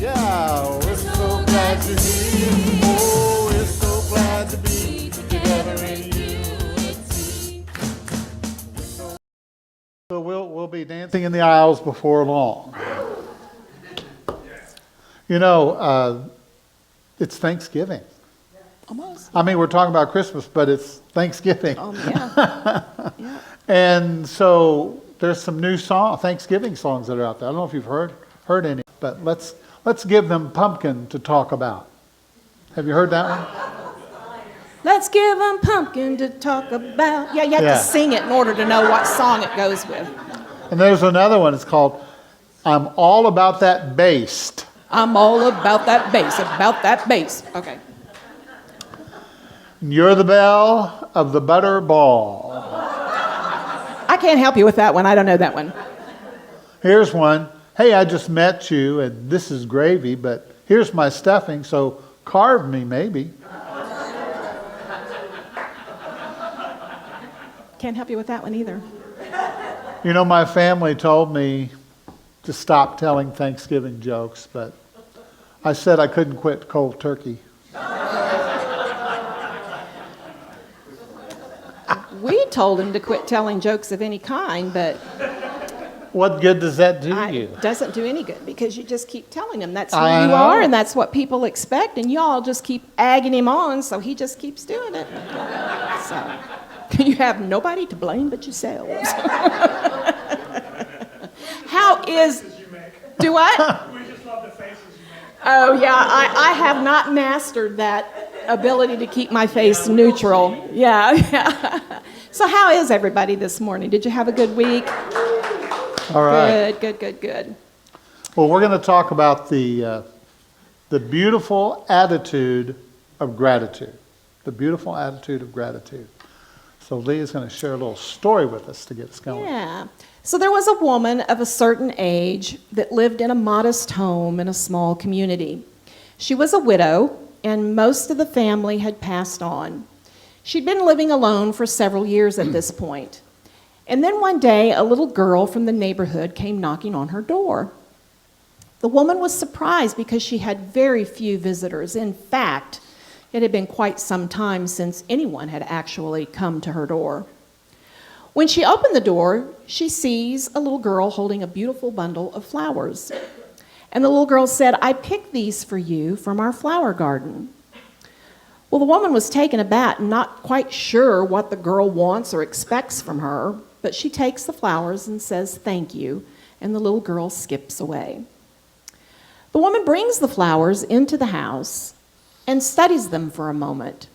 Yeah, we're so glad you're here. Oh, we're so glad to be together in unity. So we'll be dancing in the aisles before long. You know, it's Thanksgiving. Almost. I mean, we're talking about Christmas, but it's Thanksgiving. Yeah. Yeah. And so there's some new Thanksgiving songs that are out there. I don't know if you've heard any, but let's give them Pumpkin to talk about. Have you heard that one? Let's give them pumpkin to talk about. Yeah, you have to sing it in order to know what song it goes with. And there's another one. It's called I'm All About That Bass. I'm all about that bass, Okay. You're the belle of the butter ball. I can't help you with that one. I don't know that one. Here's one. Hey, I just met you, and this is gravy, but here's my stuffing, so carve me maybe. Can't help you with that one either. You know, my family told me to stop telling Thanksgiving jokes, but I said I couldn't quit cold turkey. We told him to quit telling jokes of any kind, but What good does that do you? it doesn't do any good because you just keep telling him that's who I you know. are and that's what people expect, and y'all just keep egging him on, so he just keeps doing it. So you have nobody to blame but yourselves. How is... Do what? We just love the faces you make. Oh, yeah, I have not mastered that ability to keep my face neutral. Yeah. So how is everybody this morning? Did you have a good week? All right. Good. Well, we're going to talk about the beautiful attitude of gratitude. The beautiful attitude of gratitude. So Leah's going to share a little story with us to get us going. Yeah. So there was a woman of a certain age that lived in a modest home in a small community. She was a widow, and most of the family had passed on. She'd been living alone for several years at this point. And then one day, a little girl from the neighborhood came knocking on her door. The woman was surprised because she had very few visitors. In fact, it had been quite some time since anyone had actually come to her door. When she opened the door, she sees a little girl holding a beautiful bundle of flowers. And the little girl said, "I picked these for you from our flower garden." Well, the woman was taken aback and not quite sure what the girl wants or expects from her, but she takes the flowers and says, "Thank you," and the little girl skips away. The woman brings the flowers into the house and studies them for a moment.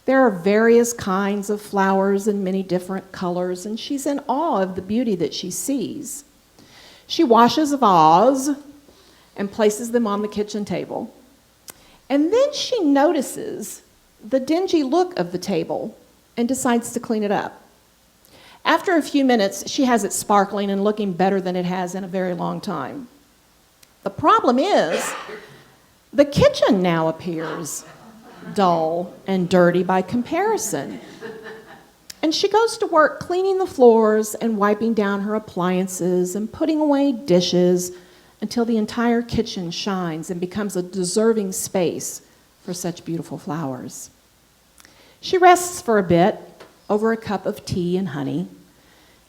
There are various kinds of flowers in many different colors, and she's in awe of the beauty that she sees. She washes a vase and places them on the kitchen table. And then she notices the dingy look of the table and decides to clean it up. After a few minutes, she has it sparkling and looking better than it has in a very long time. The problem is, the kitchen now appears dull and dirty by comparison. And she goes to work cleaning the floors and wiping down her appliances and putting away dishes until the entire kitchen shines and becomes a deserving space for such beautiful flowers. She rests for a bit over a cup of tea and honey.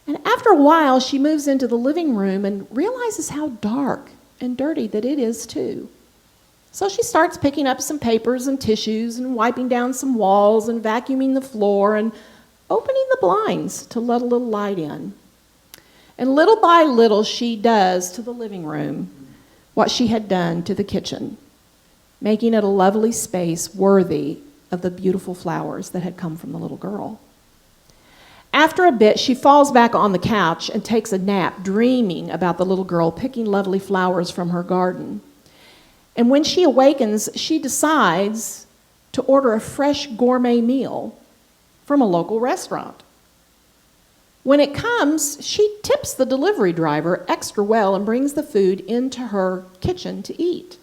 And after a while, she moves into the living room and realizes how dark and dirty that it is too. So she starts picking up some papers and tissues and wiping down some walls and vacuuming the floor and opening the blinds to let a little light in. And little by little, she does to the living room what she had done to the kitchen, making it a lovely space worthy of the beautiful flowers that had come from the little girl. After a bit, she falls back on the couch and takes a nap, dreaming about the little girl picking lovely flowers from her garden. And when she awakens, she decides to order a fresh gourmet meal from a local restaurant. When it comes, she tips the delivery driver extra well and brings the food into her kitchen to eat.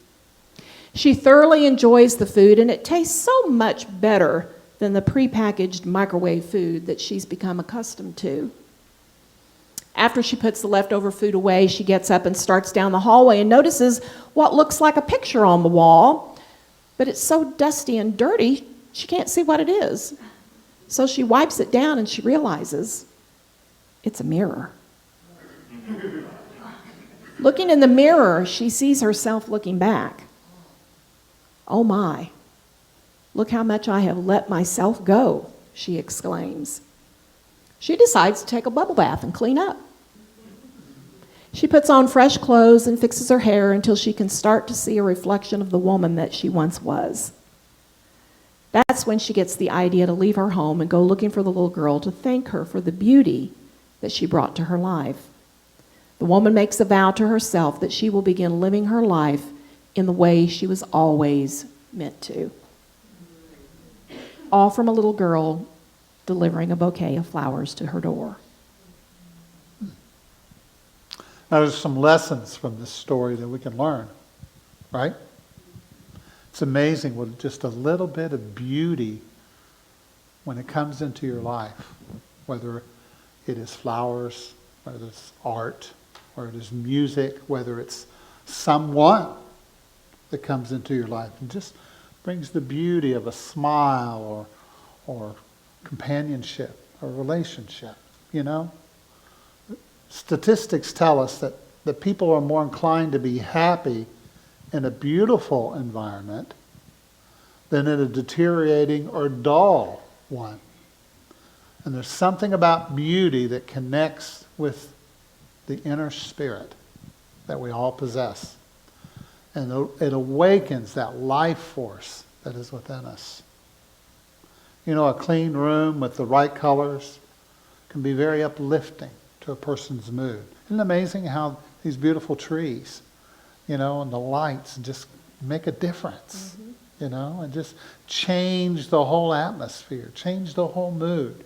She thoroughly enjoys the food, and it tastes so much better than the prepackaged microwave food that she's become accustomed to. After she puts the leftover food away, she gets up and starts down the hallway and notices what looks like a picture on the wall, but it's so dusty and dirty, she can't see what it is. So she wipes it down and she realizes it's a mirror. Looking in the mirror, she sees herself looking back. "Oh my, look how much I have let myself go," she exclaims. She decides to take a bubble bath and clean up. She puts on fresh clothes and fixes her hair until she can start to see a reflection of the woman that she once was. That's when she gets the idea to leave her home and go looking for the little girl to thank her for the beauty that she brought to her life. The woman makes a vow to herself that she will begin living her life in the way she was always meant to. All from a little girl delivering a bouquet of flowers to her door. Now, there's some lessons from this story that we can learn, right? It's amazing what just a little bit of beauty, when it comes into your life, whether it is flowers, whether it's art, or it is music, whether it's someone that comes into your life and just brings the beauty of a smile or companionship or relationship, you know? Statistics tell us that people are more inclined to be happy in a beautiful environment than in a deteriorating or dull one. And there's something about beauty that connects with the inner spirit that we all possess. And it awakens that life force that is within us. You know, a clean room with the right colors can be very uplifting to a person's mood. Isn't it amazing how these beautiful trees, you know, and the lights just make a difference, you know, and just change the whole atmosphere, change the whole mood.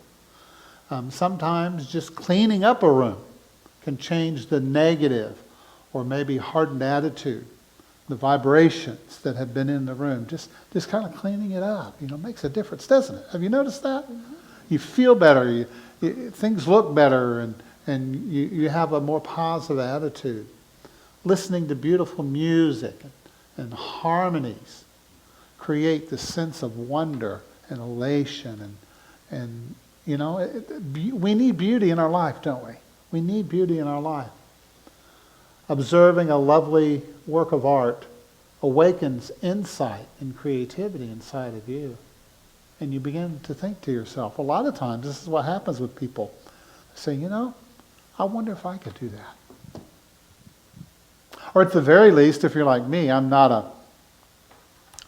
Sometimes just cleaning up a room can change the negative or maybe hardened attitude, the vibrations that have been in the room. Just kind of cleaning it up, you know, makes a difference, doesn't it? Have you noticed that? Mm-hmm. You feel better, things look better, and you have a more positive attitude. Listening to beautiful music and harmonies create this sense of wonder and elation. And you know, we need beauty in our life, don't we? We need beauty in our life. Observing a lovely work of art awakens insight and creativity inside of you. And you begin to think to yourself, a lot of times this is what happens with people. They say, you know, I wonder if I could do that. Or at the very least, if you're like me, I'm not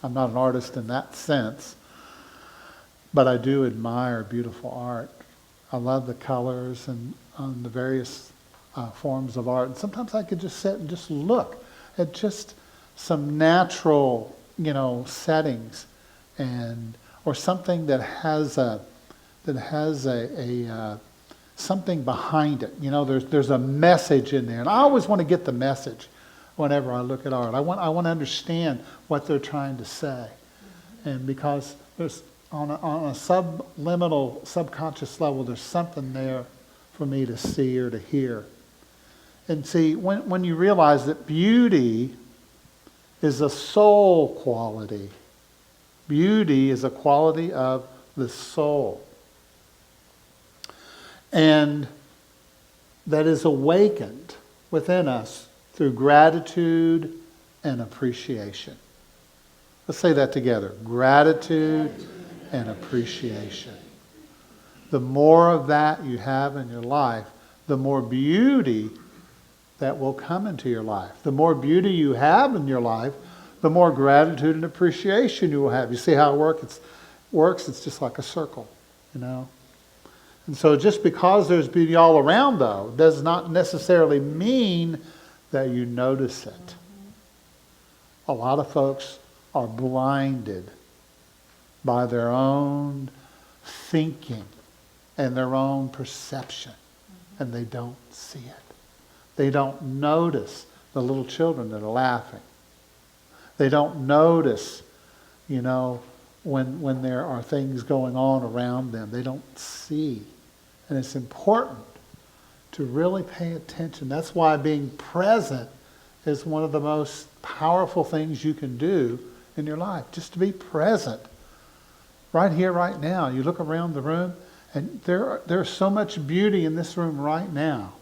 an artist in that sense, but I do admire beautiful art. I love the colors and the various forms of art. And sometimes I could just sit and just look at just some natural, you know, settings, or something that has a something behind it. You know, there's a message in there, and I always want to get the message whenever I look at art. I want to understand what they're trying to say, and because there's on a subliminal, subconscious level, there's something there for me to see or to hear. And see, when you realize that beauty is a soul quality, beauty is a quality of the soul, and that is awakened within us through gratitude and appreciation. Let's say that together. Gratitude and appreciation. The more of that you have in your life, the more beauty that will come into your life. The more beauty you have in your life, the more gratitude and appreciation you will have. You see how it works? It's just like a circle, you know. And so just because there's beauty all around, though, does not necessarily mean that you notice it. A lot of folks are blinded by their own thinking and their own perception, and they don't see it. They don't notice the little children that are laughing. They don't notice, you know, when there are things going on around them. They don't see. And it's important to really pay attention. That's why being present is one of the most powerful things you can do in your life. Just to be present. Right here, right now. You look around the room, and there's so much beauty in this room right now.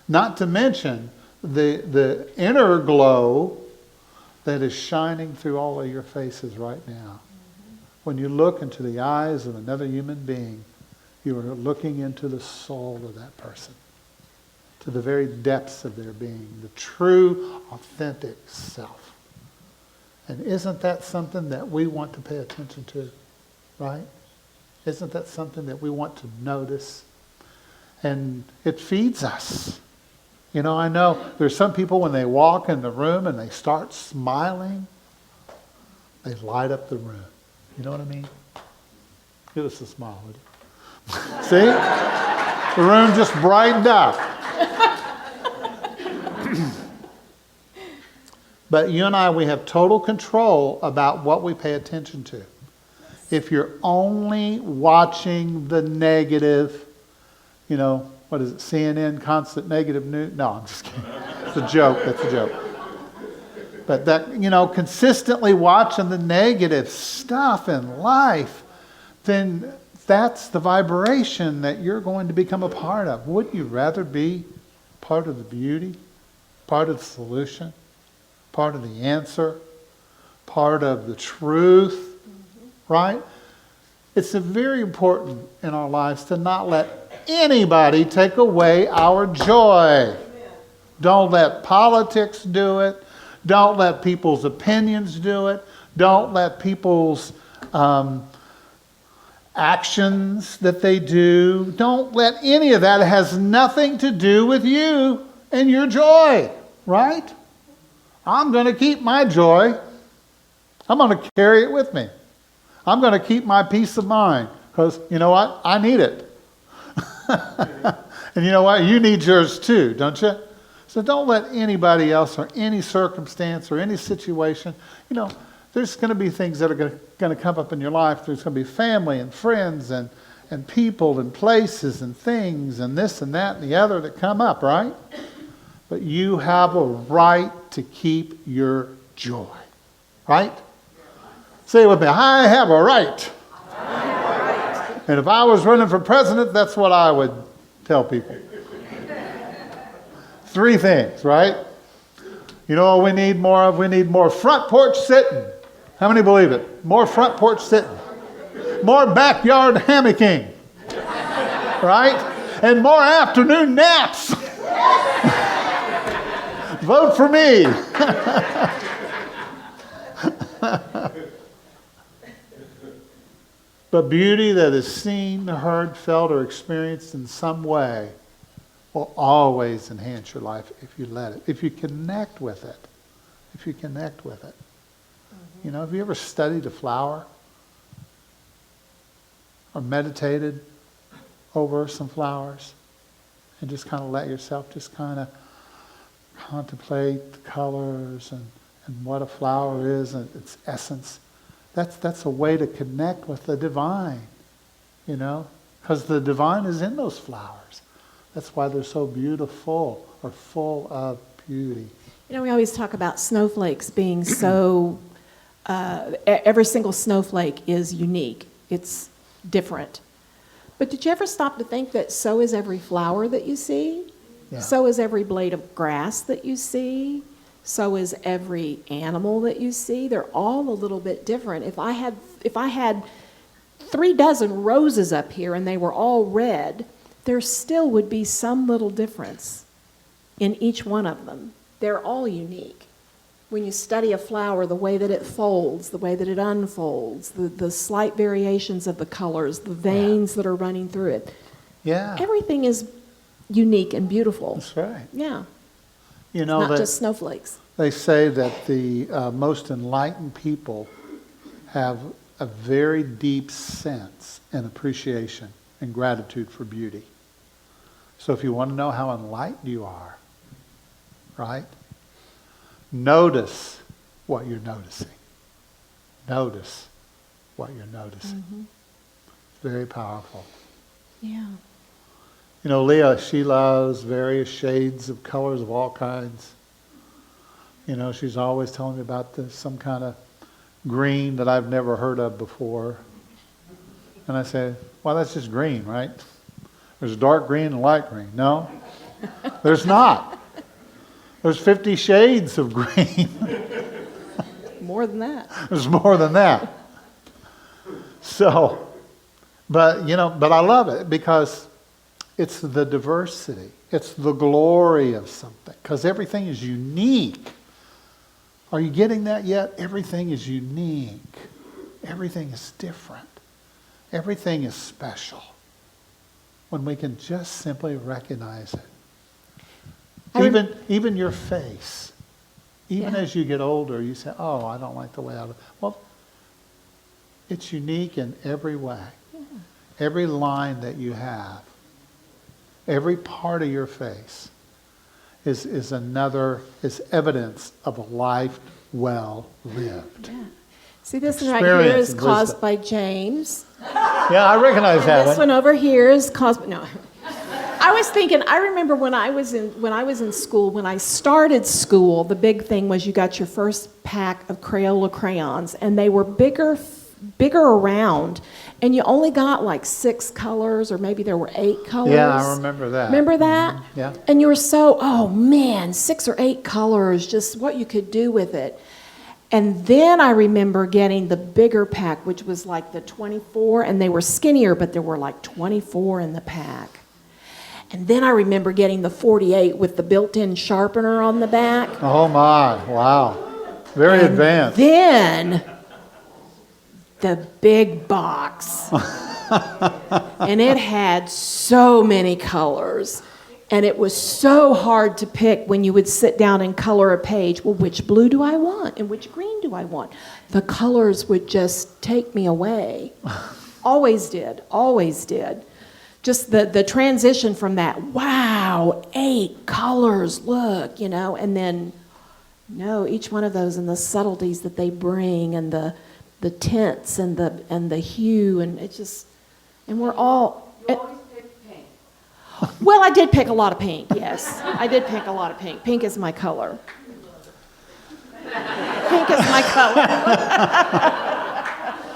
Not to mention the inner glow that is shining through all of your faces right now. When you look into the eyes of another human being, you are looking into the soul of that person, to the very depths of their being, the true, authentic self. And isn't that something that we want to pay attention to, right? Isn't that something that we want to notice? And it feeds us. You know, I know there's some people when they walk in the room and they start smiling, they light up the room. You know what I mean? Give us a smile, would you? See? The room just brightened up. But you and I, we have total control about what we pay attention to. If you're only watching the negative, you know, what is it, CNN, constant negative news? No, I'm just kidding. It's a joke. That's a joke. But that, you know, consistently watching the negative stuff in life, then that's the vibration that you're going to become a part of. Wouldn't you rather be part of the beauty, part of the solution, part of the answer, part of the truth, right? It's very important in our lives to not let anybody take away our joy. Don't let politics do it. Don't let people's opinions do it. Don't let people's actions that they do. Don't let any of that. It has nothing to do with you and your joy, right? I'm going to keep my joy. I'm going to carry it with me. I'm going to keep my peace of mind because, you know what? I need it. And you know what? You need yours too, don't you? So don't let anybody else or any circumstance or any situation, you know, there's going to be things that are going to come up in your life. There's going to be family and friends and people and places and things and this and that and the other that come up, right? But you have a right to keep your joy, right? Say it with me. I have a right. And if I was running for president, that's what I would tell people. 3 things, right? You know what we need more of? We need more front porch sitting. How many believe it? More front porch sitting. More backyard hammocking. Right? And more afternoon naps. Vote for me. But beauty that is seen, heard, felt, or experienced in some way will always enhance your life if you let it, if you connect with it. If you connect with it. You know, have you ever studied a flower? Or meditated over some flowers? And just kind of let yourself just kind of contemplate the colors and what a flower is and its essence. That's a way to connect with the divine, you know, because the divine is in those flowers. That's why they're so beautiful or full of beauty. You know, we always talk about snowflakes being so, every single snowflake is unique. It's different. But did you ever stop to think that so is every flower that you see? Yeah. So is every blade of grass that you see? So is every animal that you see. They're all a little bit different. If I had 3 dozen roses up here and they were all red, there still would be some little difference in each one of them. They're all unique. When you study a flower, the way that it folds, the way that it unfolds, the slight variations of the colors, the veins that are running through it. Yeah. Everything is unique and beautiful. That's right. Yeah. You know, Not just snowflakes. They say that the most enlightened people have a very deep sense and appreciation and gratitude for beauty. So if you want to know how enlightened you are, right? Notice what you're noticing. Notice what you're noticing. Mm-hmm. Very powerful. Yeah. You know, Leah, she loves various shades of colors of all kinds. You know, she's always telling me about some kind of green that I've never heard of before. And I say, well, that's just green, right? There's dark green and light green. No, there's not. There's 50 shades of green. More than that. There's more than that. So, but I love it because it's the diversity. It's the glory of something because everything is unique. Are you getting that yet? Everything is unique. Everything is different. Everything is special. When we can just simply recognize it. Even your face. Even as you get older, you say, oh, I don't like the way I look. Well, it's unique in every way. Yeah. Every line that you have, every part of your face is evidence of a life well lived. Yeah. See, this one right here is caused by James. Yeah, I recognize that one. This one over here is caused. No, I was thinking. I remember when I was in school. When I started school, the big thing was you got your first pack of Crayola crayons, and they were bigger around, and you only got like 6 colors, or maybe there were 8 colors. Yeah, I remember that. Remember that? Mm-hmm. Yeah. And you were so, oh man, 6 or 8 colors, just what you could do with it. And then I remember getting the bigger pack, which was like the 24, and they were skinnier, but there were like 24 in the pack. And then I remember getting the 48 with the built-in sharpener on the back. Oh my, wow. Very advanced. Then the big box. And it had so many colors. And it was so hard to pick when you would sit down and color a page. Well, which blue do I want? And which green do I want? The colors would just take me away. Always did. Always did. Just the transition from that, wow, 8 colors, look, and then, each one of those and the subtleties that they bring and the tints and the hue, and it just, and we're all... Well, I did pick a lot of pink, yes. I did pick a lot of pink. Pink is my color. Pink is my color.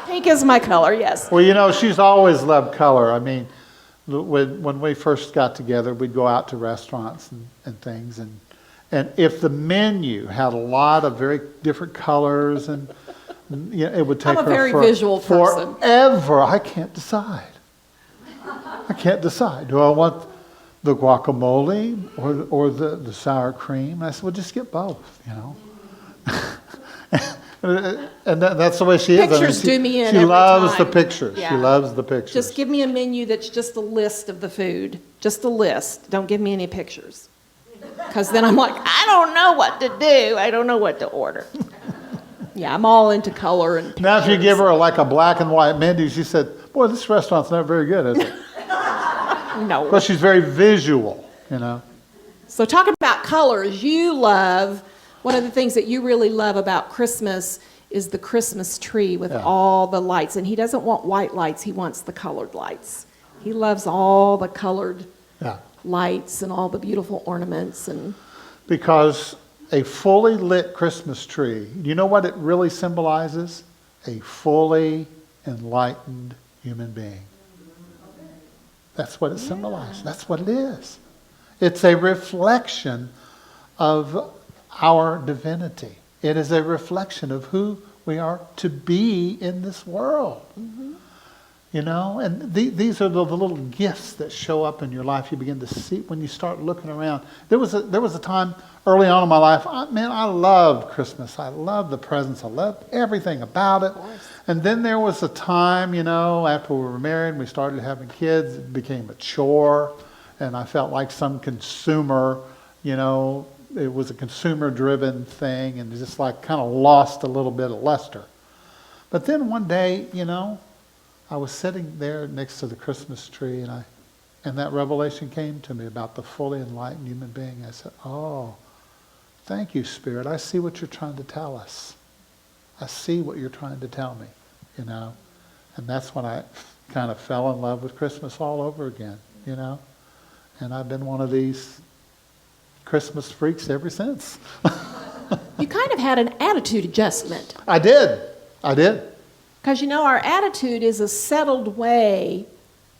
Pink is my color, yes. Well, she's always loved color. I mean, when we first got together, we'd go out to restaurants and things. And if the menu had a lot of very different colors, and it would take I'm a her very visual person. Forever. I can't decide. Do I want the guacamole or the sour cream? I said, well, just get both, And that's the way she is. Pictures do me in She every loves time. the pictures. Yeah. She loves the pictures. Just give me a menu that's just a list of the food. Just a list. Don't give me any pictures. Because then I'm like, I don't know what to do. I don't know what to order. Yeah, I'm all into color and pictures. Now if you give her like a black and white menu, she said, boy, this restaurant's not very good, is it? No. Because she's very visual, So talking about colors, one of the things that you really love about Christmas is the Christmas tree with all the lights. And he doesn't want white lights, he wants the colored lights. He loves all the colored lights and all the beautiful ornaments. Because a fully lit Christmas tree, you know what it really symbolizes? A fully enlightened human being. That's what it symbolizes. That's what it is. It's a reflection of our divinity. It is a reflection of who we are to be in this world. Mm-hmm. And these are the little gifts that show up in your life. You begin to see when you start looking around. There was a time early on in my life, I loved Christmas. I loved the presents. I loved everything about it. And then there was a time, after we were married and we started having kids, it became a chore. And I felt like some consumer, it was a consumer-driven thing and just like kind of lost a little bit of luster. But then one day, I was sitting there next to the Christmas tree and that revelation came to me about the fully enlightened human being. I said, oh, thank you, Spirit. I see what you're trying to tell us. I see what you're trying to tell me, And that's when I kind of fell in love with Christmas all over again, And I've been one of these Christmas freaks ever since. You kind of had an attitude adjustment. I did. Because our attitude is a settled way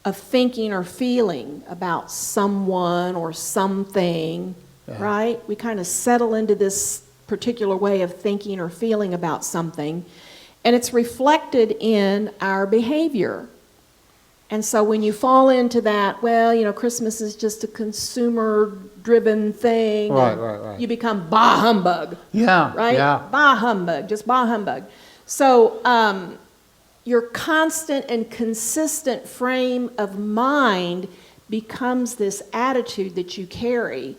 of thinking or feeling about someone or something, Yeah. right? We kind of settle into this particular way of thinking or feeling about something, and it's reflected in our behavior. And so when you fall into that, Christmas is just a consumer-driven thing. Right. You become bah humbug. Yeah. Right? Yeah. Bah humbug, just bah humbug. So your constant and consistent frame of mind becomes this attitude that you carry.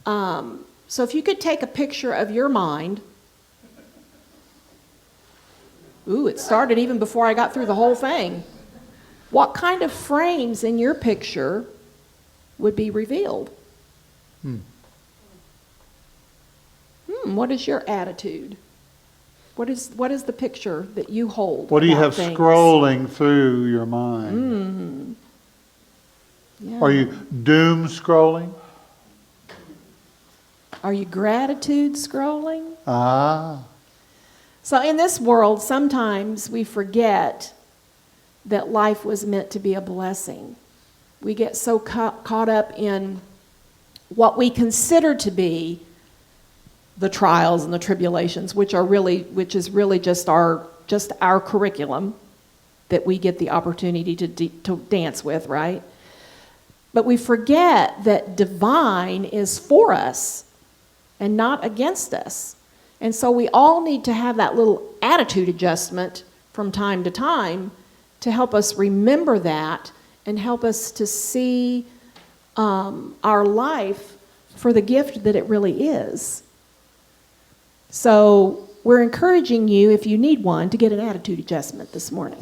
So if you could take a picture of your mind. Ooh, it started even before I got through the whole thing. What kind of frames in your picture would be revealed? What is your attitude? What is the picture that you hold? What do you about have things? scrolling through your mind? Yeah. Are you doom scrolling? Are you gratitude scrolling? Ah. So in this world, sometimes we forget that life was meant to be a blessing. We get so caught up in what we consider to be the trials and the tribulations, which is really just our curriculum that we get the opportunity to dance with, right? But we forget that divine is for us and not against us. And so we all need to have that little attitude adjustment from time to time to help us remember that and help us to see our life for the gift that it really is. So we're encouraging you, if you need one, to get an attitude adjustment this morning.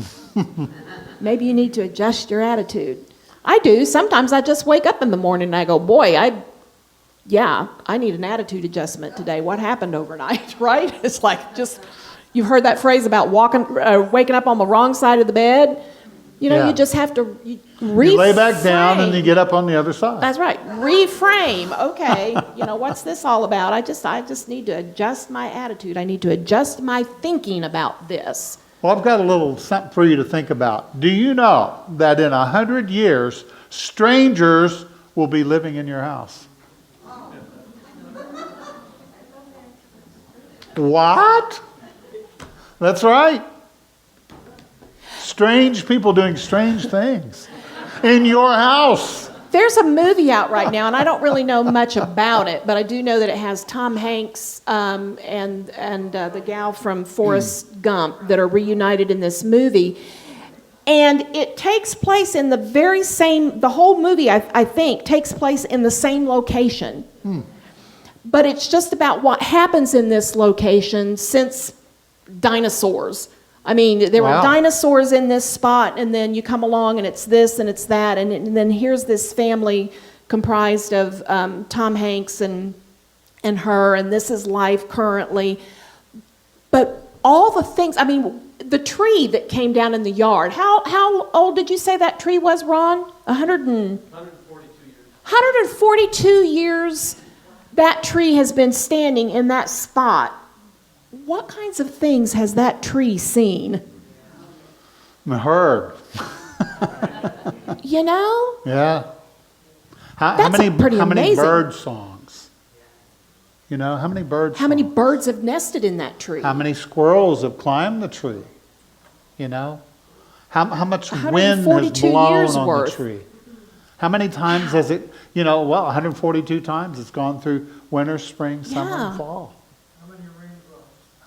Maybe you need to adjust your attitude. I do. Sometimes I just wake up in the morning and I go, boy, I need an attitude adjustment today. What happened overnight, right? It's like you've heard that phrase about waking up on the wrong side of the bed. Yeah. You just have to reframe. You lay back down and you get up on the other side. That's right. Reframe. Okay, what's this all about? I just need to adjust my attitude. I need to adjust my thinking about this. Well, I've got a little something for you to think about. Do you know that in 100 years, strangers will be living in your house? What? That's right. Strange people doing strange things in your house. There's a movie out right now, and I don't really know much about it, but I do know that it has Tom Hanks and the gal from Forrest Gump that are reunited in this movie. And it takes place in the whole movie, I think, takes place in the same location. But it's just about what happens in this location since dinosaurs. I mean, there were dinosaurs in this spot, and then you come along and it's this and it's that, and then here's this family comprised of Tom Hanks and her, and this is life currently. But all the things, I mean, the tree that came down in the yard, how old did you say that tree was, Ron? 142 years. 142 years that tree has been standing in that spot. What kinds of things has that tree seen? Heard. Yeah. How many amazing. bird songs? How many birds? How many birds have nested in that tree? How many squirrels have climbed the tree? How much wind has 142 blown years on worth. the tree? How many times has it, 142 times it's gone through winter, spring, summer, and fall.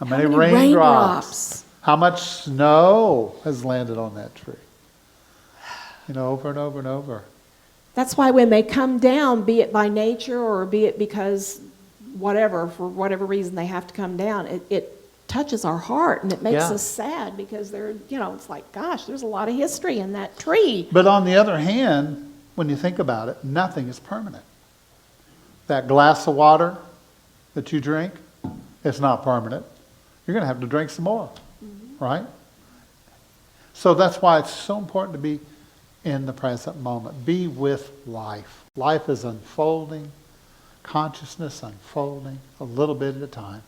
How many raindrops? How much snow has landed on that tree? Over and over and over. That's why when they come down, be it by nature or be it because for whatever reason they have to come down, it touches our heart and it makes us sad because it's like, gosh, there's a lot of history in that tree. But on the other hand, when you think about it, nothing is permanent. That glass of water that you drink, it's not permanent. You're going to have to drink some more, right? So that's why it's so important to be in the present moment. Be with life. Life is unfolding, consciousness unfolding a little bit at a time,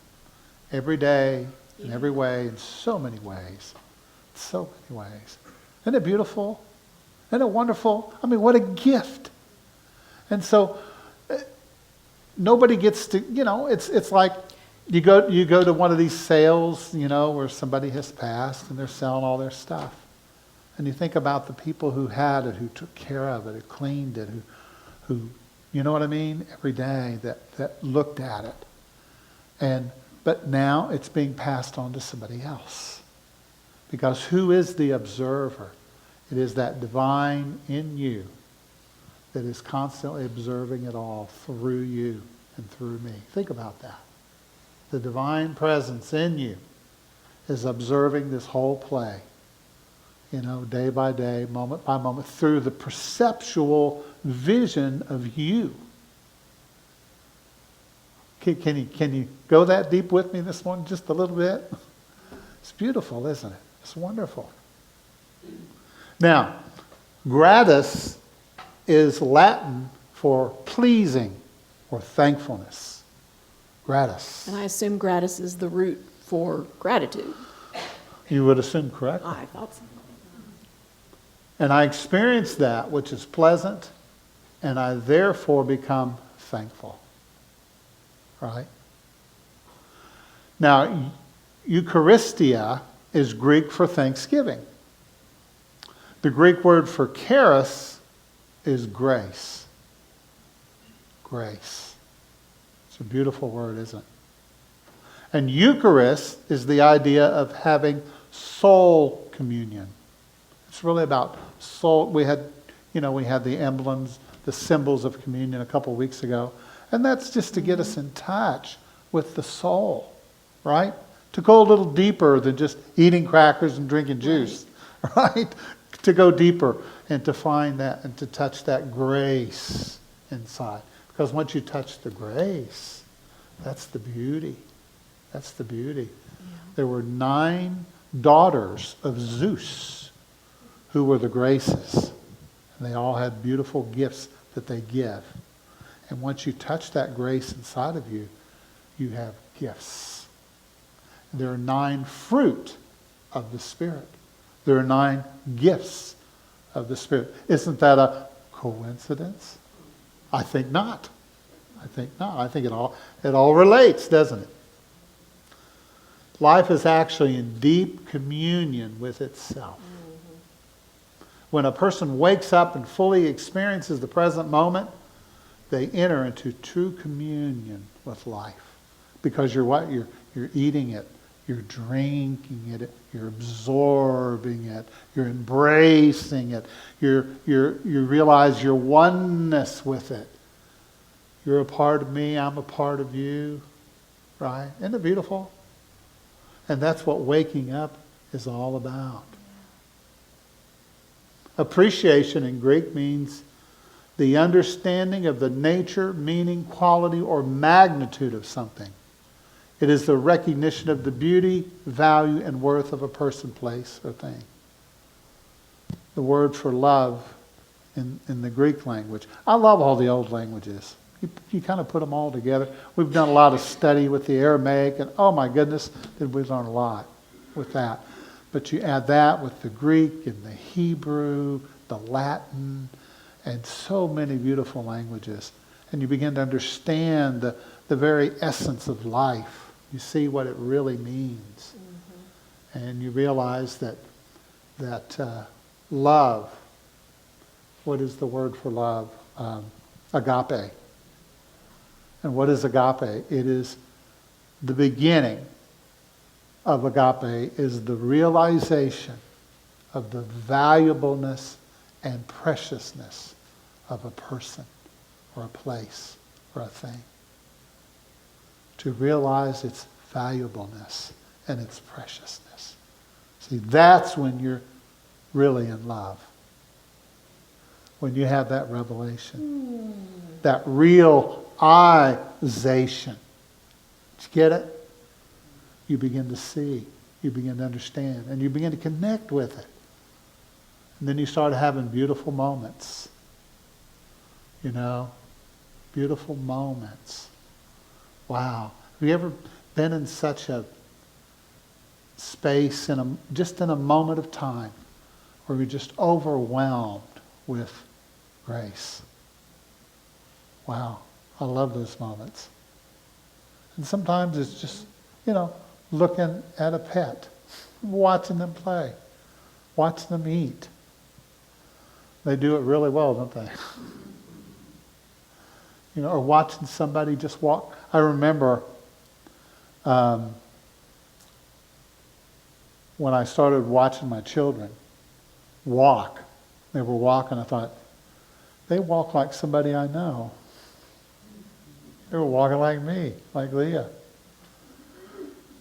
every day, in every way, in so many ways. So many ways. Isn't it beautiful? Isn't it wonderful? I mean, what a gift. And so nobody gets to, it's like you go to one of these sales, where somebody has passed and they're selling all their stuff. And you think about the people who had it, who took care of it, who cleaned it, who you know what I mean, every day that looked at it. But now it's being passed on to somebody else. Because who is the observer? It is that divine in you that is constantly observing it all through you and through me. Think about that. The divine presence in you is observing this whole play, day by day, moment by moment, through the perceptual vision of you. Can you go that deep with me this morning, just a little bit? It's beautiful, isn't it? It's wonderful. Now, gratis is Latin for pleasing or thankfulness. Gratis. And I assume gratis is the root for gratitude. You would assume correctly. I thought so. And I experience that which is pleasant, and I therefore become thankful. Right? Now, Eucharistia is Greek for thanksgiving. The Greek word for charis is grace. Grace. It's a beautiful word, isn't it? And Eucharist is the idea of having soul communion. It's really about soul. We had the emblems, the symbols of communion a couple of weeks ago. And that's just to get us in touch with the soul, right? To go a little deeper than just eating crackers and drinking juice, right? To go deeper and to find that and to touch that grace inside. Because once you touch the grace, that's the beauty. That's the beauty. Yeah. There were 9 daughters of Zeus who were the graces. And they all had beautiful gifts that they give. And once you touch that grace inside of you, you have gifts. There are 9 fruit of the Spirit. There are 9 gifts of the Spirit. Isn't that a coincidence? I think not. I think not. I think it all relates, doesn't it? Life is actually in deep communion with itself. When a person wakes up and fully experiences the present moment, they enter into true communion with life. Because you're what? You're eating it. You're drinking it. You're absorbing it. You're embracing it. You realize your oneness with it. You're a part of me. I'm a part of you. Right? Isn't it beautiful? And that's what waking up is all about. Appreciation in Greek means the understanding of the nature, meaning, quality, or magnitude of something. It is the recognition of the beauty, value, and worth of a person, place, or thing. The word for love in the Greek language. I love all the old languages. You kind of put them all together. We've done a lot of study with the Aramaic, and oh my goodness, did we learn a lot with that. But you add that with the Greek and the Hebrew, the Latin, and so many beautiful languages. And you begin to understand the very essence of life. You see what it really means. Mm-hmm. And you realize that love, what is the word for love? Agape. And what is agape? It is the beginning of agape is the realization of the valuableness and preciousness of a person or a place or a thing. To realize its valuableness and its preciousness. See, that's when you're really in love. When you have that revelation. That realization. Did you get it? You begin to see. You begin to understand. And you begin to connect with it. And then you start having beautiful moments. You know, beautiful moments. Wow. Have you ever been in such a space, just in a moment of time, where you're just overwhelmed with grace? Wow. I love those moments. And sometimes it's just, looking at a pet, watching them play, watching them eat. They do it really well, don't they? Or watching somebody just walk. I remember when I started watching my children walk. They were walking, I thought, they walk like somebody I know. They were walking like me, like Leah.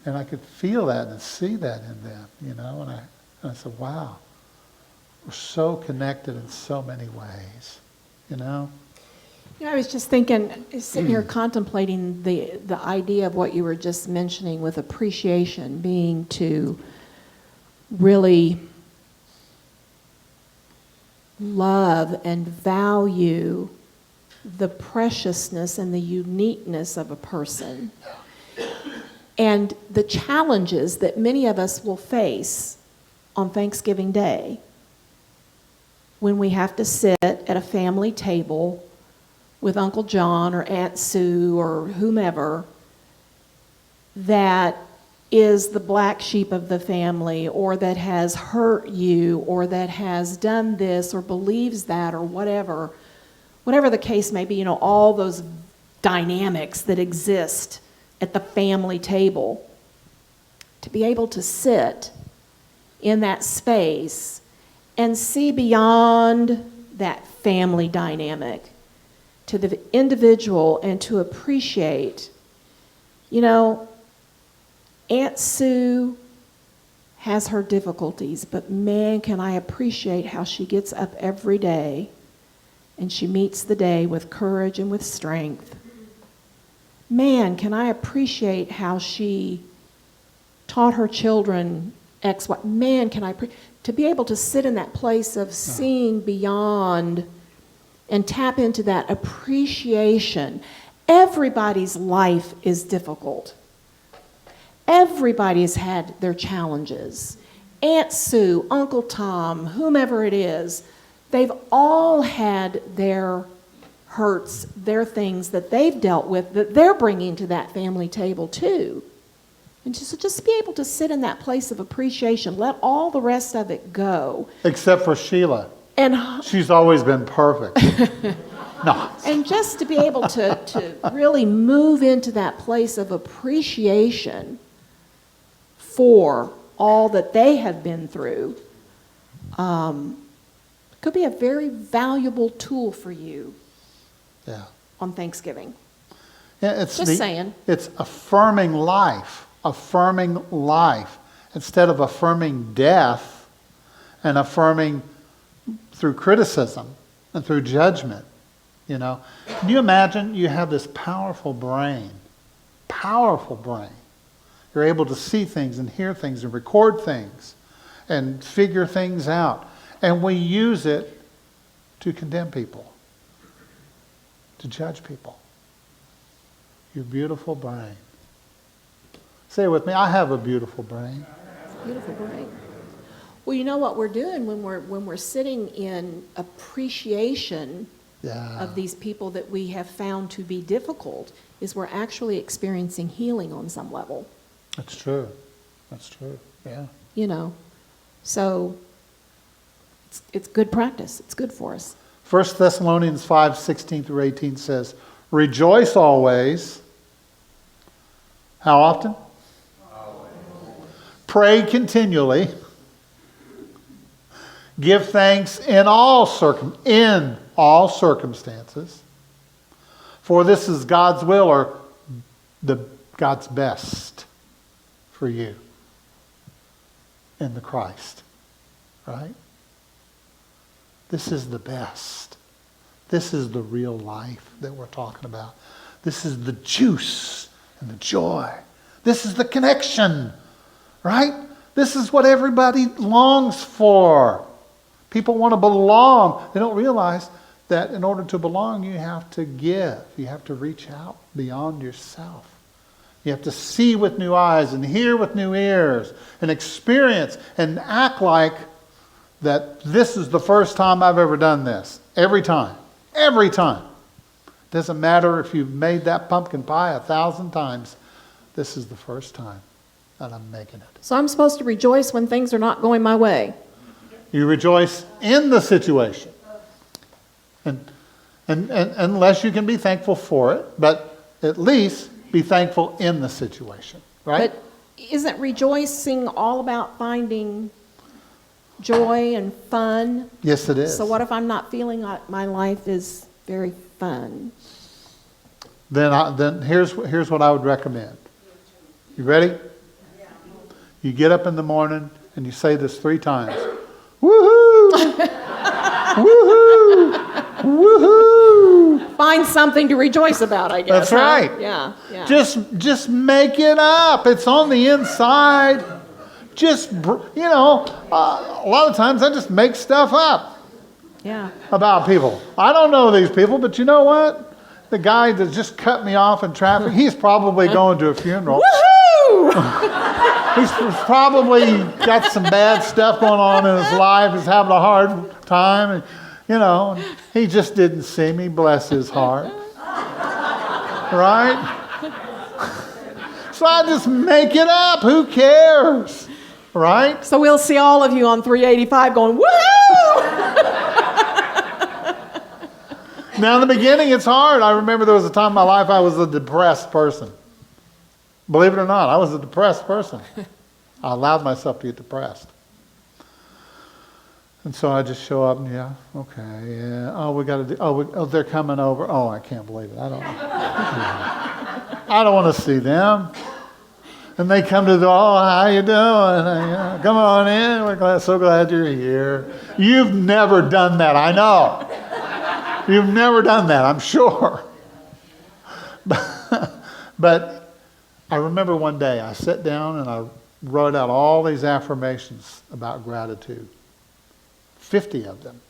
And I could feel that and see that in them, and I said, wow, we're so connected in so many ways, I was just thinking, sitting here contemplating the idea of what you were just mentioning with appreciation being to really love and value the preciousness and the uniqueness of a person. And the challenges that many of us will face on Thanksgiving Day when we have to sit at a family table with Uncle John or Aunt Sue or whomever that is the black sheep of the family, or that has hurt you, or that has done this or believes that, or whatever the case may be, all those dynamics that exist at the family table. To be able to sit in that space and see beyond that family dynamic to the individual and to appreciate, Aunt Sue has her difficulties, but man, can I appreciate how she gets up every day and she meets the day with courage and with strength. Man, can I appreciate how she taught her children X, Y. Man, can I to be able to sit in that place of seeing beyond and tap into that appreciation. Everybody's life is difficult. Everybody's had their challenges. Aunt Sue, Uncle Tom, whomever it is, they've all had their hurts, their things that they've dealt with that they're bringing to that family table too. And just be able to sit in that place of appreciation, let all the rest of it go. Except for Sheila. And she's always been perfect. No. And just to be able to really move into that place of appreciation for all that they have been through could be a very valuable tool for you on Thanksgiving. Yeah, Just saying. It's affirming life instead of affirming death and affirming through criticism and through judgment. Can you imagine you have this powerful brain. You're able to see things and hear things and record things and figure things out. And we use it to condemn people, to judge people. Your beautiful brain. Say it with me, I have a beautiful brain. Beautiful brain. Well, you know what we're doing when we're sitting in appreciation of these people that we have found to be difficult is we're actually experiencing healing on some level. That's true. Yeah. So it's good practice. It's good for us. 1 Thessalonians 5:16-18 says, rejoice always. How often? Always. Pray continually. Give thanks in all circumstances. For this is God's will, or God's best for you in the Christ. Right? This is the best. This is the real life that we're talking about. This is the juice and the joy. This is the connection. Right? This is what everybody longs for. People want to belong. They don't realize that in order to belong, you have to give. You have to reach out beyond yourself. You have to see with new eyes and hear with new ears and experience and act like that this is the first time I've ever done this. Every time. Every time. Doesn't matter if you've made that pumpkin pie 1,000 times. This is the first time that I'm making it. So I'm supposed to rejoice when things are not going my way. You rejoice in the situation. And unless you can be thankful for it, but at least be thankful in the situation, right? But isn't rejoicing all about finding joy and fun? Yes, it is. So what if I'm not feeling like my life is very fun? Then here's what I would recommend. You ready? You get up in the morning and you say this 3 times. Woohoo! Woohoo! Woohoo! Find something to rejoice about, I guess. That's right. Yeah. Just make it up. It's on the inside. A lot of times I just make stuff up Yeah. about people. I don't know these people, but you know what? The guy that just cut me off in traffic, he's probably going to a funeral. Woohoo! He's probably got some bad stuff going on in his life. He's having a hard time. And, he just didn't see me. Bless his heart. Right? So I just make it up. Who cares? Right? So we'll see all of you on 385 going, woohoo! Now, in the beginning, it's hard. I remember there was a time in my life I was a depressed person. Believe it or not, I was a depressed person. I allowed myself to get depressed. And so I just show up and, oh, we got to do, they're coming over. Oh, I can't believe it. I don't want to see them. And they come to the door, oh, how you doing? Come on in. We're so glad you're here. You've never done that, I know. You've never done that, I'm sure. But I remember one day I sat down and I wrote out all these affirmations about gratitude. 50 of them.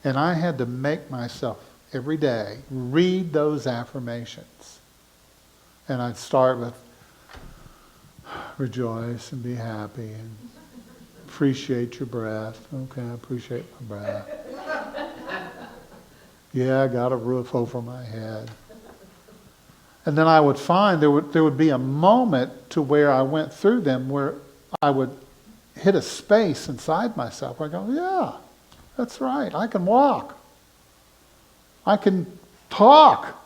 And I had to make myself every day read those affirmations. And I'd start with rejoice and be happy and appreciate your breath. Okay, I appreciate my breath. Yeah, I got a roof over my head. And then I would find there would be a moment to where I went through them where I would hit a space inside myself where I go, yeah, that's right. I can walk. I can talk.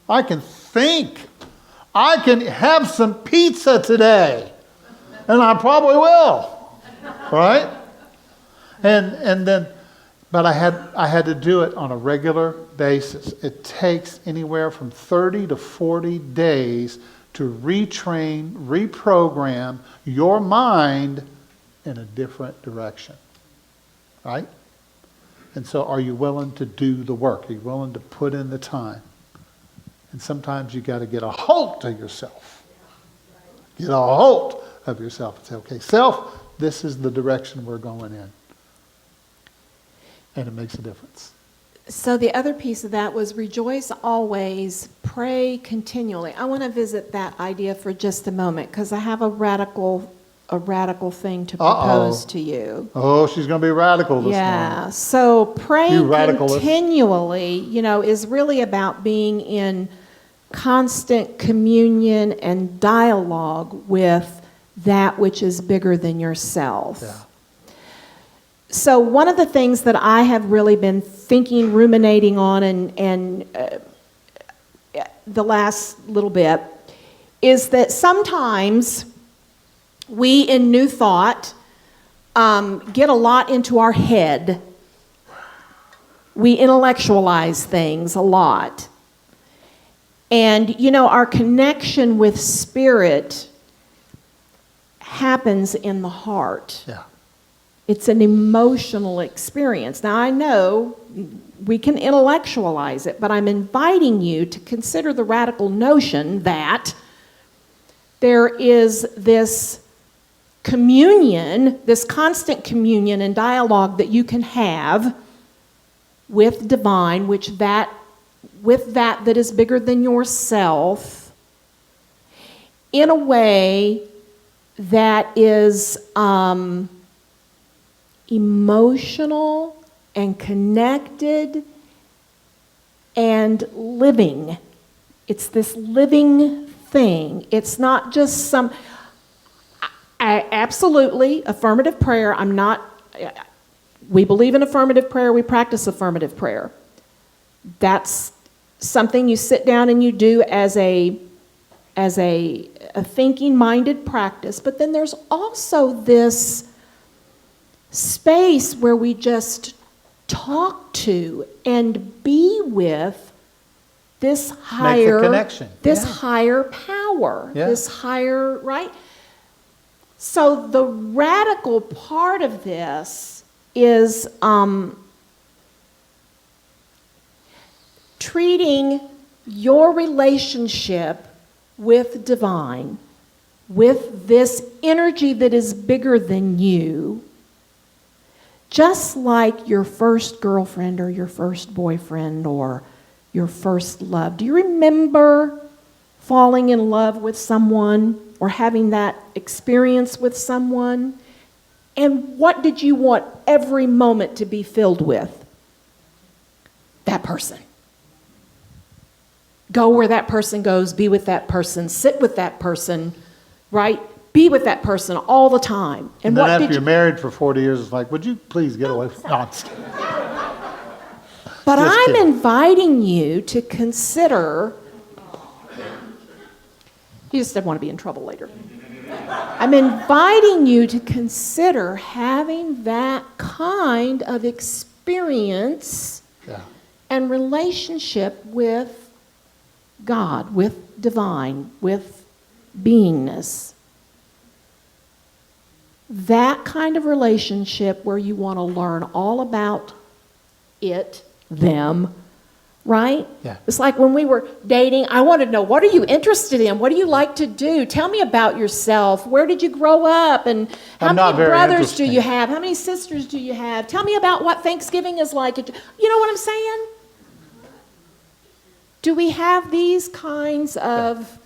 I can think. I can have some pizza today. And I probably will. Right? And then, but I had to do it on a regular basis. It takes anywhere from 30 to 40 days to retrain, reprogram your mind in a different direction. Right? And so are you willing to do the work? Are you willing to put in the time? And sometimes you got to get a hold of yourself. Get a hold of yourself and say, okay, self, this is the direction we're going in. And it makes a difference. So the other piece of that was rejoice always, pray continually. I want to visit that idea for just a moment because I have a radical thing to propose to you. Oh, she's going to be radical this morning. Yeah. So praying You radicalist. continually, is really about being in constant communion and dialogue with that which is bigger than yourself. Yeah. So one of the things that I have really been thinking, ruminating on, and the last little bit is that sometimes we in New Thought get a lot into our head. We intellectualize things a lot. And, our connection with Spirit happens in the heart. Yeah. It's an emotional experience. Now, I know we can intellectualize it, but I'm inviting you to consider the radical notion that there is this communion, this constant communion and dialogue that you can have with divine, with that is bigger than yourself, in a way that is emotional and connected and living. It's this living thing. It's not just some... I absolutely, affirmative prayer, we believe in affirmative prayer, we practice affirmative prayer. That's something you sit down and you do as a thinking-minded practice. But then there's also this space where we just talk to and be with this higher... Make the connection. This Yeah. higher power. Yeah. This higher, right? So the radical part of this is treating your relationship with divine, with this energy that is bigger than you, just like your first girlfriend or your first boyfriend or your first love. Do you remember falling in love with someone or having that experience with someone? And what did you want every moment to be filled with? That person. Go where that person goes, be with that person, sit with that person, right? Be with that person all the time. And then after you're married for 40 years, it's like, would you please get away from... No, I'm just kidding. But Just I'm kidding. inviting you to consider... You just didn't want to be in trouble later. I'm inviting you to consider having that kind of experience Yeah. and relationship with God, with divine, with beingness. That kind of relationship where you want to learn all about it, them, right? Yeah. It's like when we were dating, I wanted to know, what are you interested in? What do you like to do? Tell me about yourself. Where did you grow up? And how I'm not many very brothers interesting. do you have? How many sisters do you have? Tell me about what Thanksgiving is like. You know what I'm saying? Do we have these kinds of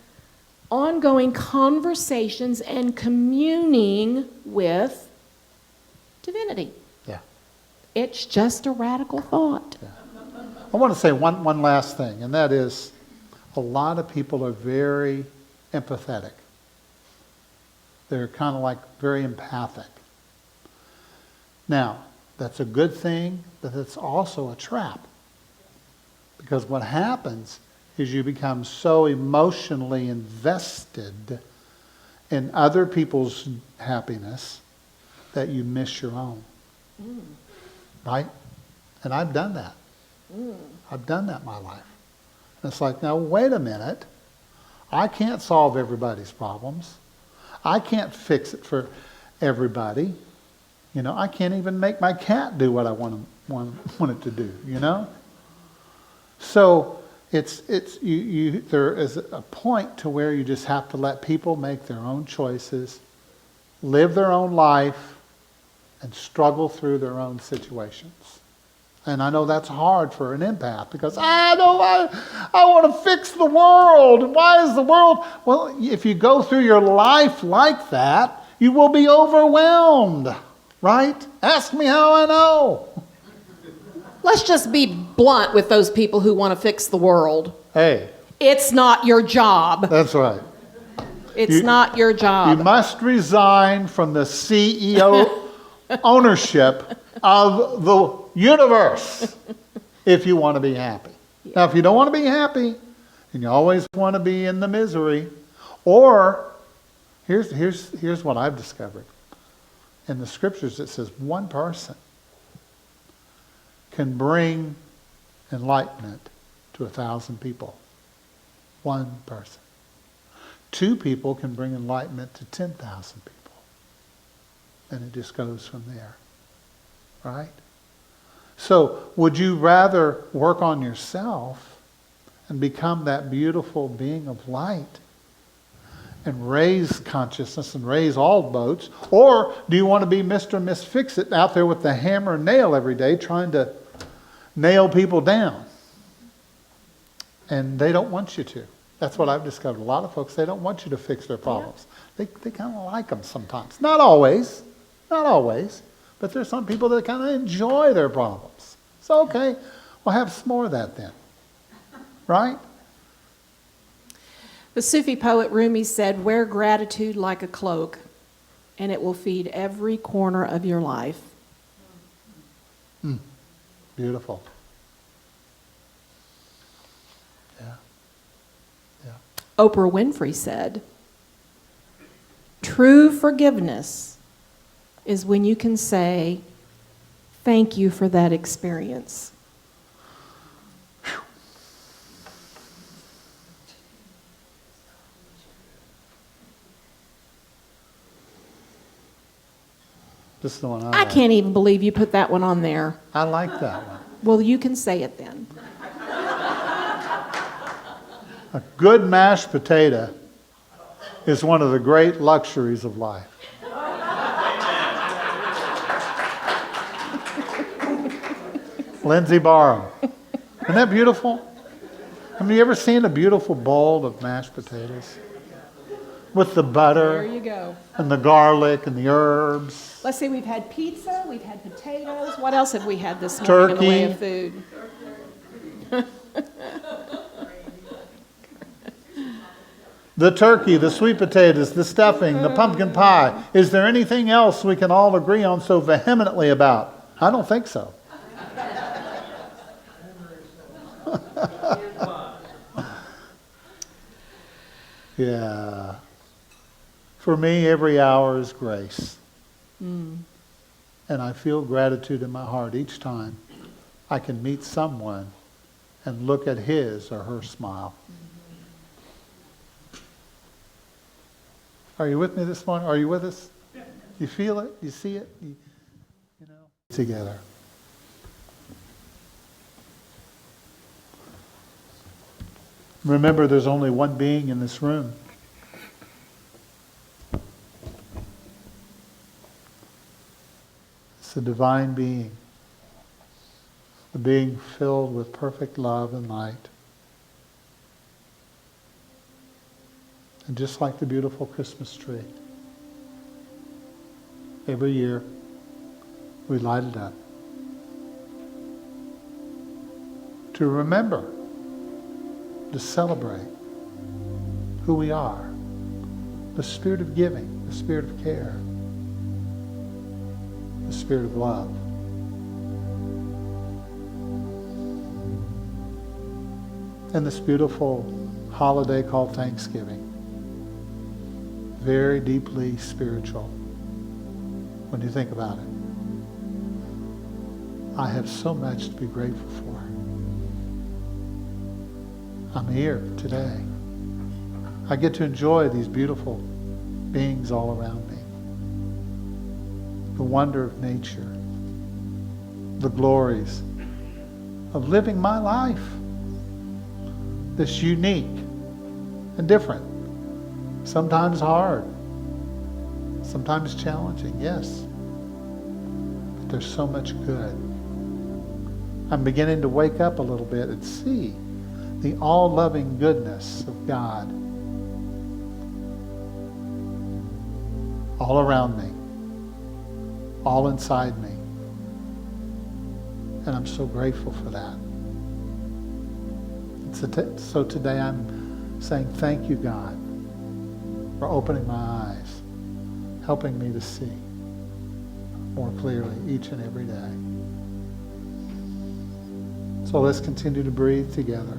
ongoing conversations and communing with divinity? Yeah. It's just a radical thought. I want to say one last thing, and that is a lot of people are very empathetic. They're kind of like very empathic. Now, that's a good thing, but it's also a trap. Because what happens is you become so emotionally invested in other people's happiness that you miss your own. Right? And I've done that. I've done that in my life. And it's like, now wait a minute. I can't solve everybody's problems. I can't fix it for everybody. You know, I can't even make my cat do what I want it to do, you know? So there is a point to where you just have to let people make their own choices, live their own life, and struggle through their own situations. And I know that's hard for an empath because I want to fix the world. Why is the world? Well, if you go through your life like that, you will be overwhelmed, right? Ask me how I know. Let's just be blunt with those people who want to fix the world. Hey, It's not your job. that's right. It's not your You job. must resign from the CEO ownership of the universe if you want to be happy. Now, if you don't want to be happy, and you always want to be in the misery, or here's what I've discovered. In the scriptures it says one person can bring enlightenment to 1,000 people. One person. 2 people can bring enlightenment to 10,000 people. And it just goes from there. Right? So, would you rather work on yourself and become that beautiful being of light and raise consciousness and raise all boats? Or do you want to be Mr. and Miss Fix-It out there with the hammer and nail every day trying to nail people down? And they don't want you to. That's what I've discovered. A lot of folks, they don't want you to fix their problems. They kind of like them sometimes. Not always. Not always. But there's some people that kind of enjoy their problems. So, okay, we'll have some more of that then. Right? The Sufi poet Rumi said, "Wear gratitude like a cloak, and it will feed every corner of your life." Beautiful. Yeah. Yeah. Oprah Winfrey said, "True forgiveness is when you can say, 'Thank you for that experience.'" This is the one I I like. can't even believe you put that one on there. I like that one. Well, you can say it then. A good mashed potato is one of the great luxuries of life. Lindsay Barham. Isn't that beautiful? Have you ever seen a beautiful bowl of mashed potatoes? With the There butter you go. and the garlic and the herbs. Let's see, we've had pizza, we've had potatoes. What else have we had this morning in the way of food? The turkey, the sweet potatoes, the stuffing, the pumpkin pie. Is there anything else we can all agree on so vehemently about? I don't think so. Yeah. For me, every hour is grace. And I feel gratitude in my heart each time I can meet someone and look at his or her smile. Are you with me this morning? Are you with us? You feel it? You see it? You know? Together. Remember, there's only one being in this room. It's a divine being. A being filled with perfect love and light. And just like the beautiful Christmas tree, every year we light it up to remember, to celebrate who we are, the spirit of giving, the spirit of care, the spirit of love. And this beautiful holiday called Thanksgiving. Very deeply spiritual when you think about it. I have so much to be grateful for. I'm here today. I get to enjoy these beautiful beings all around me. The wonder of nature. The glories of living my life. This unique and different. Sometimes hard, sometimes challenging, yes. But there's so much good. I'm beginning to wake up a little bit and see the all-loving goodness of God all around me, all inside me. And I'm so grateful for that. So today I'm saying thank you, God, for opening my eyes, helping me to see more clearly each and every day. So let's continue to breathe together.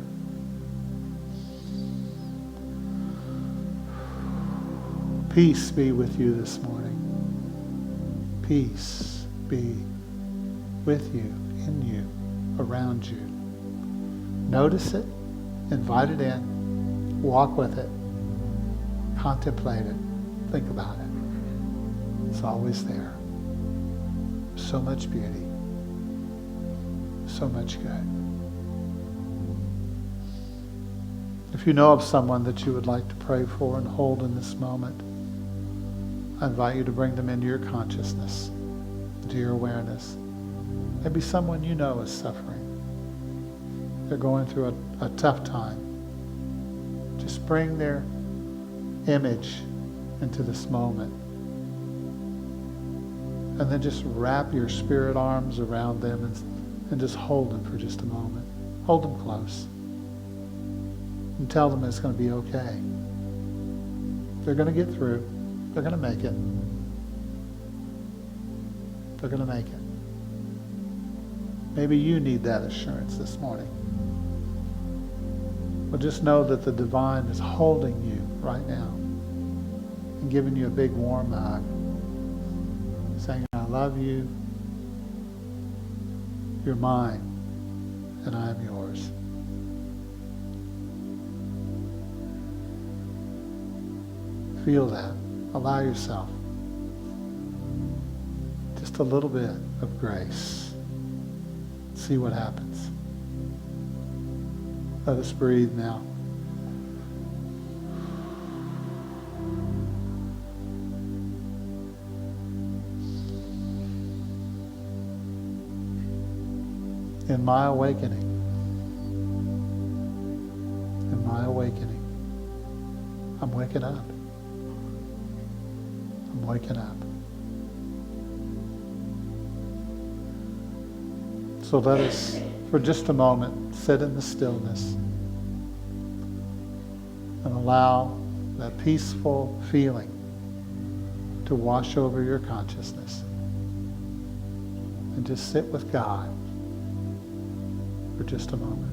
Peace be with you this morning. Peace be with you, in you, around you. Notice it, invite it in, walk with it. Contemplate it. Think about it. It's always there. So much beauty. So much good. If you know of someone that you would like to pray for and hold in this moment, I invite you to bring them into your consciousness, into your awareness. Maybe someone you know is suffering. They're going through a tough time. Just bring their image into this moment. And then just wrap your spirit arms around them and just hold them for just a moment. Hold them close. And tell them it's going to be okay. They're going to get through. They're going to make it. They're going to make it. Maybe you need that assurance this morning. But just know that the divine is holding you right now and giving you a big warm hug, saying, I love you, you're mine, and I am yours. Feel that. Allow yourself just a little bit of grace. See what happens. Let us breathe now. In my awakening, I'm waking up. I'm waking up. So let us, for just a moment, sit in the stillness and allow that peaceful feeling to wash over your consciousness. And just sit with God for just a moment.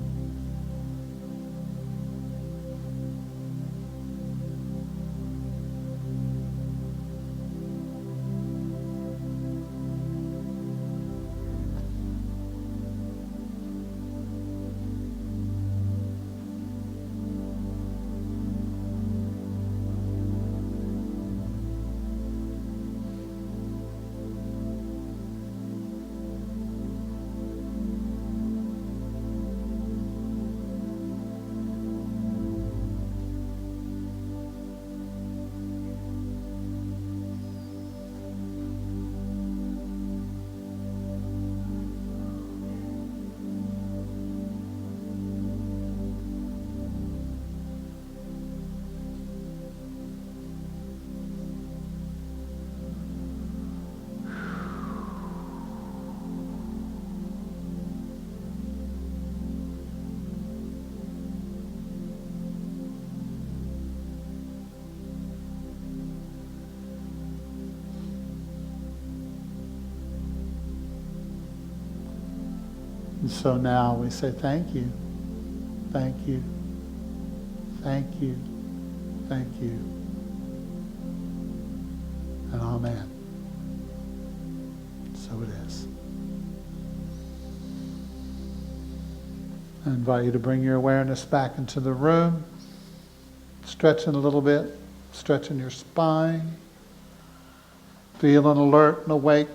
And so now we say thank you, thank you, thank you, thank you, and amen. So it is. I invite you to bring your awareness back into the room, stretching a little bit, stretching your spine, feeling alert and awake.